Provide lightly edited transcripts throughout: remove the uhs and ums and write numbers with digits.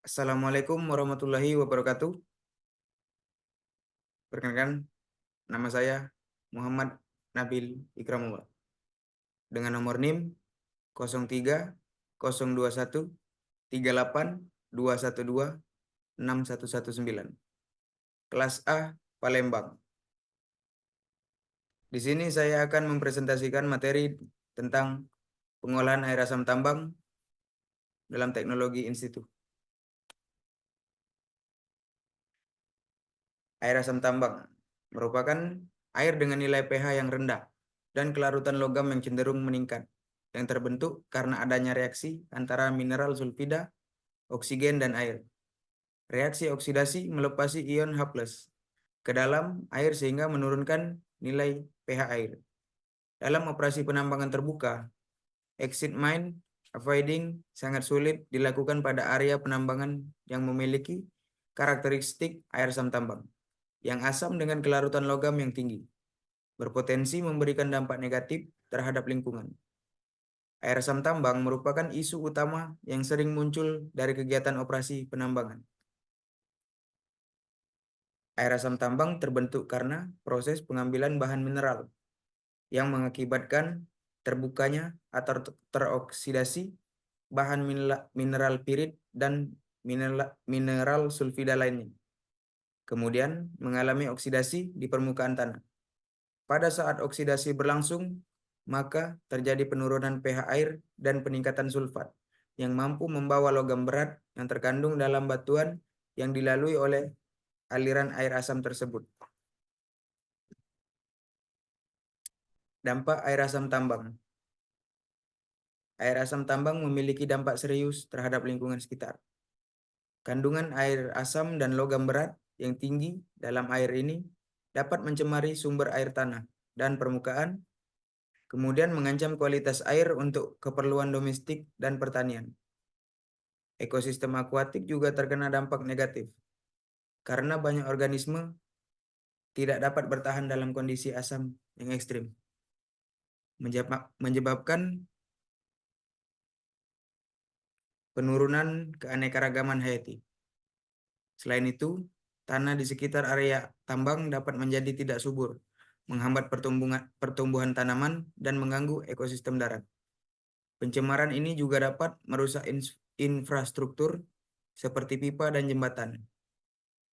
Assalamualaikum warahmatullahi wabarakatuh. Perkenalkan, nama saya Muhammad Nabil Ikramullah. Dengan nomor NIM 03 021 38 212 6119. Kelas A Palembang. Di sini saya akan mempresentasikan materi tentang pengolahan air asam tambang dalam teknologi institut. Air asam tambang merupakan air dengan nilai pH yang rendah dan kelarutan logam yang cenderung meningkat, yang terbentuk karena adanya reaksi antara mineral sulfida, oksigen, dan air. Reaksi oksidasi melepasi ion H+ ke dalam air sehingga menurunkan nilai pH air. Dalam operasi penambangan terbuka, exit mine avoiding sangat sulit dilakukan pada area penambangan yang memiliki karakteristik air asam tambang yang asam dengan kelarutan logam yang tinggi, berpotensi memberikan dampak negatif terhadap lingkungan. Air asam tambang merupakan isu utama yang sering muncul dari kegiatan operasi penambangan. Air asam tambang terbentuk karena proses pengambilan bahan mineral yang mengakibatkan terbukanya atau teroksidasi bahan mineral pirit dan mineral sulfida lainnya. Kemudian mengalami oksidasi di permukaan tanah. Pada saat oksidasi berlangsung, maka terjadi penurunan pH air dan peningkatan sulfat yang mampu membawa logam berat yang terkandung dalam batuan yang dilalui oleh aliran air asam tersebut. Dampak air asam tambang. Air asam tambang memiliki dampak serius terhadap lingkungan sekitar. Kandungan air asam dan logam berat yang tinggi dalam air ini dapat mencemari sumber air tanah dan permukaan, kemudian mengancam kualitas air untuk keperluan domestik dan pertanian. Ekosistem akuatik juga terkena dampak negatif karena banyak organisme tidak dapat bertahan dalam kondisi asam yang ekstrim, menyebabkan penurunan keanekaragaman hayati. Selain itu, tanah di sekitar area tambang dapat menjadi tidak subur, menghambat pertumbuhan tanaman dan mengganggu ekosistem darat. Pencemaran ini juga dapat merusak infrastruktur seperti pipa dan jembatan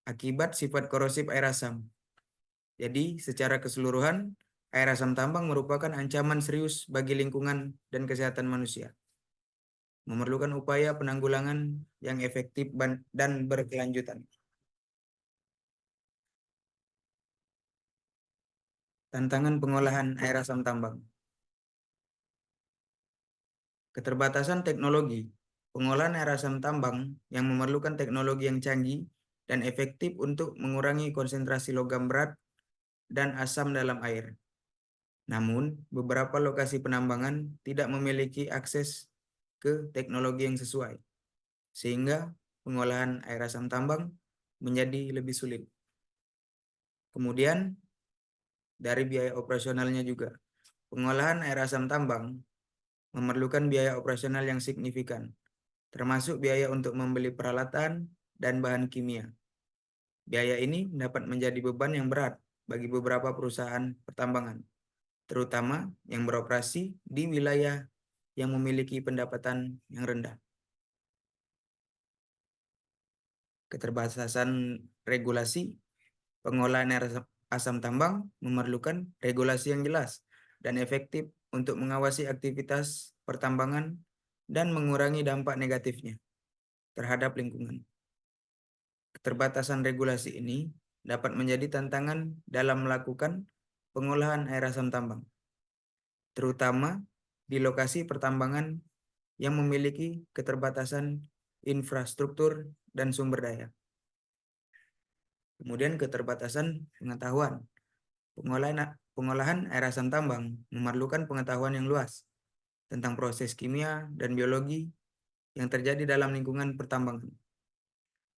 akibat sifat korosif air asam. Jadi, secara keseluruhan, air asam tambang merupakan ancaman serius bagi lingkungan dan kesehatan manusia. Memerlukan upaya penanggulangan yang efektif dan berkelanjutan. Tantangan pengolahan air asam tambang. Keterbatasan teknologi. Pengolahan air asam tambang yang memerlukan teknologi yang canggih dan efektif untuk mengurangi konsentrasi logam berat dan asam dalam air. Namun, beberapa lokasi penambangan tidak memiliki akses ke teknologi yang sesuai, sehingga pengolahan air asam tambang menjadi lebih sulit. Kemudian, dari biaya operasionalnya juga, pengolahan air asam tambang memerlukan biaya operasional yang signifikan, termasuk biaya untuk membeli peralatan dan bahan kimia. Biaya ini dapat menjadi beban yang berat bagi beberapa perusahaan pertambangan, terutama yang beroperasi di wilayah yang memiliki pendapatan yang rendah. Keterbatasan regulasi. Pengolahan air asam tambang memerlukan regulasi yang jelas dan efektif untuk mengawasi aktivitas pertambangan dan mengurangi dampak negatifnya terhadap lingkungan. Keterbatasan regulasi ini dapat menjadi tantangan dalam melakukan pengolahan air asam tambang, terutama di lokasi pertambangan yang memiliki keterbatasan infrastruktur dan sumber daya. Kemudian keterbatasan pengetahuan. Pengolahan air asam tambang memerlukan pengetahuan yang luas tentang proses kimia dan biologi yang terjadi dalam lingkungan pertambangan.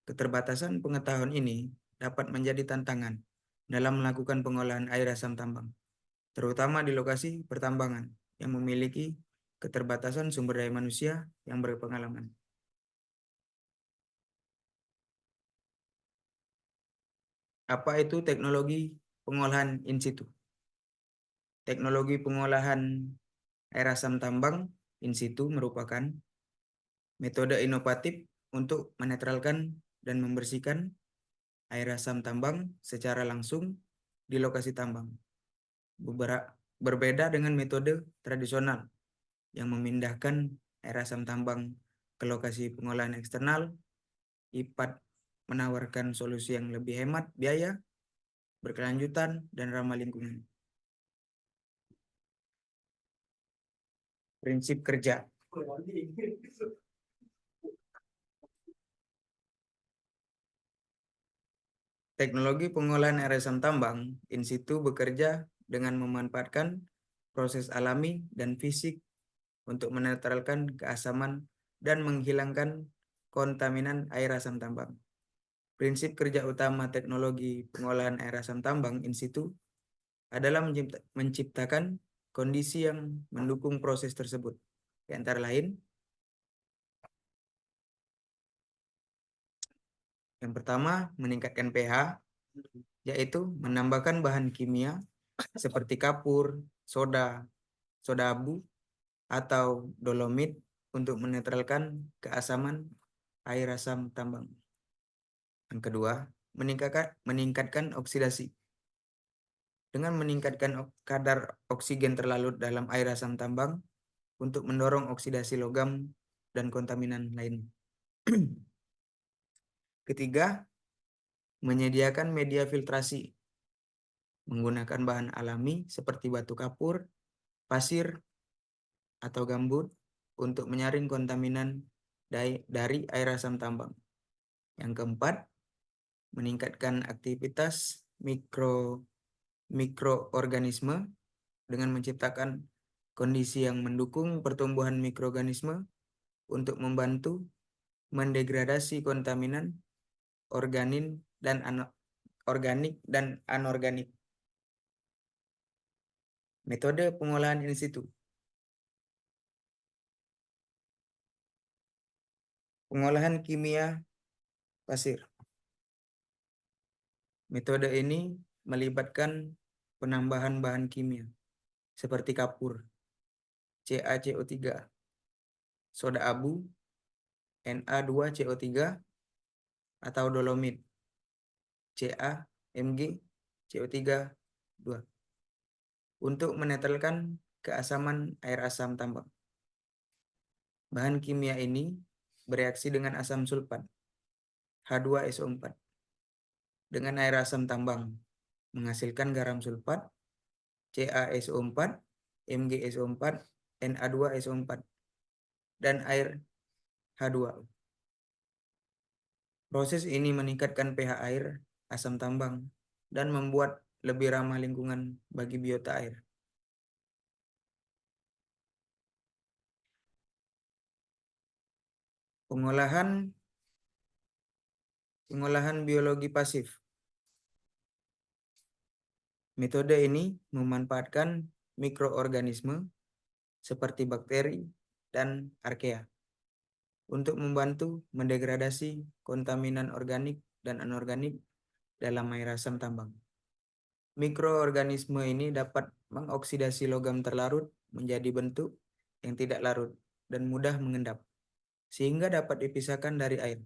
Keterbatasan pengetahuan ini dapat menjadi tantangan dalam melakukan pengolahan air asam tambang, terutama di lokasi pertambangan yang memiliki keterbatasan sumber daya manusia yang berpengalaman. Apa itu teknologi pengolahan in situ? Teknologi pengolahan air asam tambang in situ merupakan metode inovatif untuk menetralkan dan membersihkan air asam tambang secara langsung di lokasi tambang. Berbeda dengan metode tradisional yang memindahkan air asam tambang ke lokasi pengolahan eksternal, IPAT menawarkan solusi yang lebih hemat biaya, berkelanjutan, dan ramah lingkungan. Prinsip kerja. Teknologi pengolahan air asam tambang in situ bekerja dengan memanfaatkan proses alami dan fisik untuk menetralkan keasaman dan menghilangkan kontaminan air asam tambang. Prinsip kerja utama teknologi pengolahan air asam tambang in situ adalah menciptakan kondisi yang mendukung proses tersebut. Di antara lain, yang pertama, meningkatkan pH, yaitu menambahkan bahan kimia seperti kapur, soda abu, atau dolomit untuk menetralkan keasaman air asam tambang. Yang kedua, meningkatkan oksidasi. Dengan meningkatkan kadar oksigen terlarut dalam air asam tambang untuk mendorong oksidasi logam dan kontaminan lain. Ketiga, menyediakan media filtrasi menggunakan bahan alami seperti batu kapur, pasir, atau gambut untuk menyaring kontaminan dari air asam tambang. Yang keempat, meningkatkan aktivitas mikroorganisme dengan menciptakan kondisi yang mendukung pertumbuhan mikroorganisme untuk membantu mendegradasi kontaminan organik dan anorganik. Metode pengolahan in situ. Pengolahan kimia pasir. Metode ini melibatkan penambahan bahan kimia seperti kapur, CaCO3, soda abu, Na2CO3, atau dolomit, CaMgCO3 2, untuk menetralkan keasaman air asam tambang. Bahan kimia ini bereaksi dengan asam sulfat, H2SO4, dengan air asam tambang, menghasilkan garam sulfat, CaSO4, MgSO4, Na2SO4, dan air H2O. Proses ini meningkatkan pH air asam tambang dan membuat lebih ramah lingkungan bagi biota air. Pengolahan biologi pasif. Metode ini memanfaatkan mikroorganisme seperti bakteri dan archaea untuk membantu mendegradasi kontaminan organik dan anorganik dalam air asam tambang. Mikroorganisme ini dapat mengoksidasi logam terlarut menjadi bentuk yang tidak larut dan mudah mengendap, sehingga dapat dipisahkan dari air.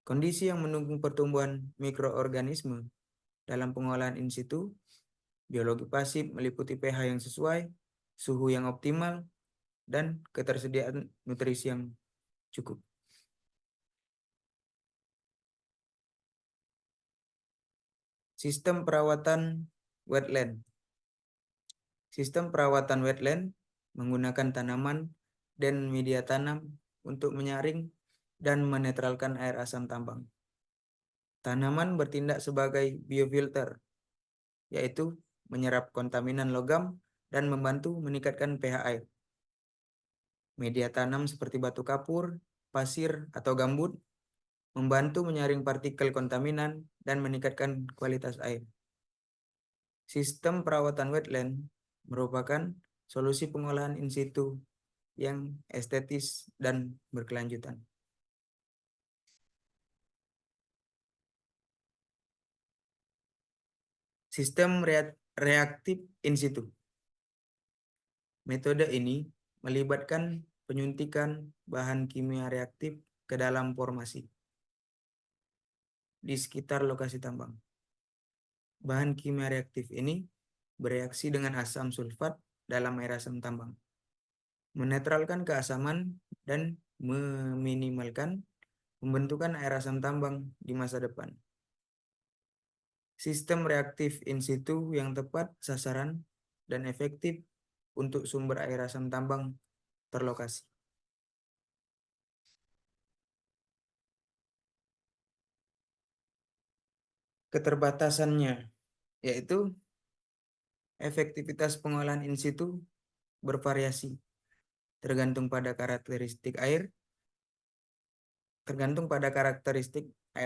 Kondisi yang mendukung pertumbuhan mikroorganisme dalam pengolahan in situ, biologi pasif meliputi pH yang sesuai, suhu yang optimal, dan ketersediaan nutrisi yang cukup. Sistem perawatan wetland. Sistem perawatan wetland menggunakan tanaman dan media tanam untuk menyaring dan menetralkan air asam tambang. Tanaman bertindak sebagai biofilter, yaitu menyerap kontaminan logam dan membantu meningkatkan pH air. Media tanam seperti batu kapur, pasir, atau gambut membantu menyaring partikel kontaminan dan meningkatkan kualitas air. Sistem perawatan wetland merupakan solusi pengolahan in situ yang estetis dan berkelanjutan. Sistem reaktif in situ. Metode ini melibatkan penyuntikan bahan kimia reaktif ke dalam formasi di sekitar lokasi tambang. Bahan kimia reaktif ini bereaksi dengan asam sulfat dalam air asam tambang, menetralkan keasaman dan meminimalkan pembentukan air asam tambang di masa depan. Sistem reaktif in situ yang tepat sasaran dan efektif untuk sumber air asam tambang terlokasi. Keterbatasannya yaitu efektivitas pengolahan in situ bervariasi tergantung pada karakteristik air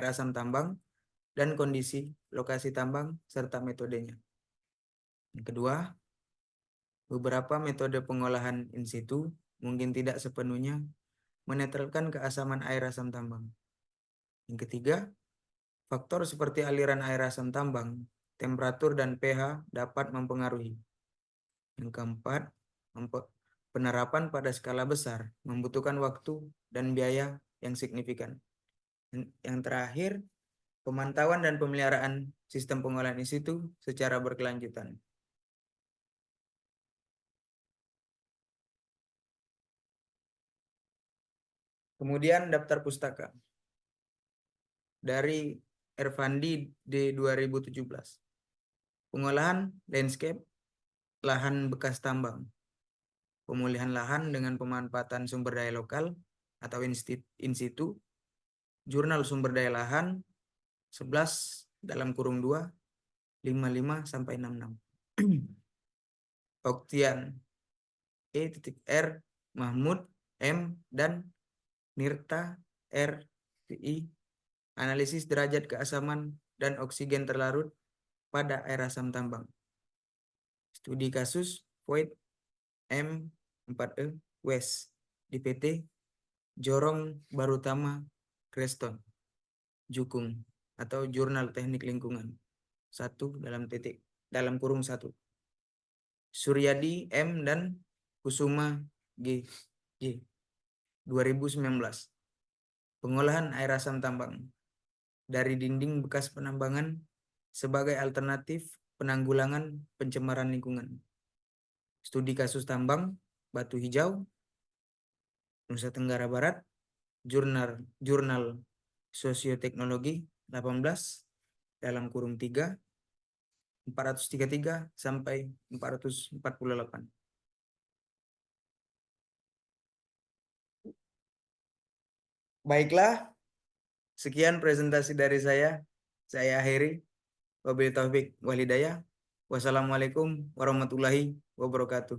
asam tambang dan kondisi lokasi tambang serta metodenya. Yang kedua, beberapa metode pengolahan in situ mungkin tidak sepenuhnya menetralkan keasaman air asam tambang. Yang ketiga, faktor seperti aliran air asam tambang, temperatur, dan pH dapat mempengaruhi. Yang keempat, penerapan pada skala besar membutuhkan waktu dan biaya yang signifikan. Yang terakhir, pemantauan dan pemeliharaan sistem pengolahan in situ secara berkelanjutan. Kemudian daftar pustaka dari Ervandi di 2017. Pengolahan landscape lahan bekas tambang. Pemulihan lahan dengan pemanfaatan sumber daya lokal atau in situ. Jurnal sumber daya lahan 11 dalam kurung 2 55 sampai 66. Oktian E.R. Mahmud M dan Nirta R. I. Analisis derajat keasaman dan oksigen terlarut pada air asam tambang. Studi kasus Voigt M. 4E West di PT Jorong Barutama Creston Jukung atau Jurnal Teknik Lingkungan 1 dalam kurung 1. Suryadi M dan Kusuma G. 2019. Pengolahan air asam tambang dari dinding bekas penambangan sebagai alternatif penanggulangan pencemaran lingkungan. Studi kasus tambang Batu Hijau Nusa Tenggara Barat, Jurnal Sosioteknologi 18 dalam kurung 3 433 sampai 448. Baiklah, sekian presentasi dari saya. Saya akhiri. Wabillahi taufik wal hidayah. Wassalamualaikum warahmatullahi wabarakatuh.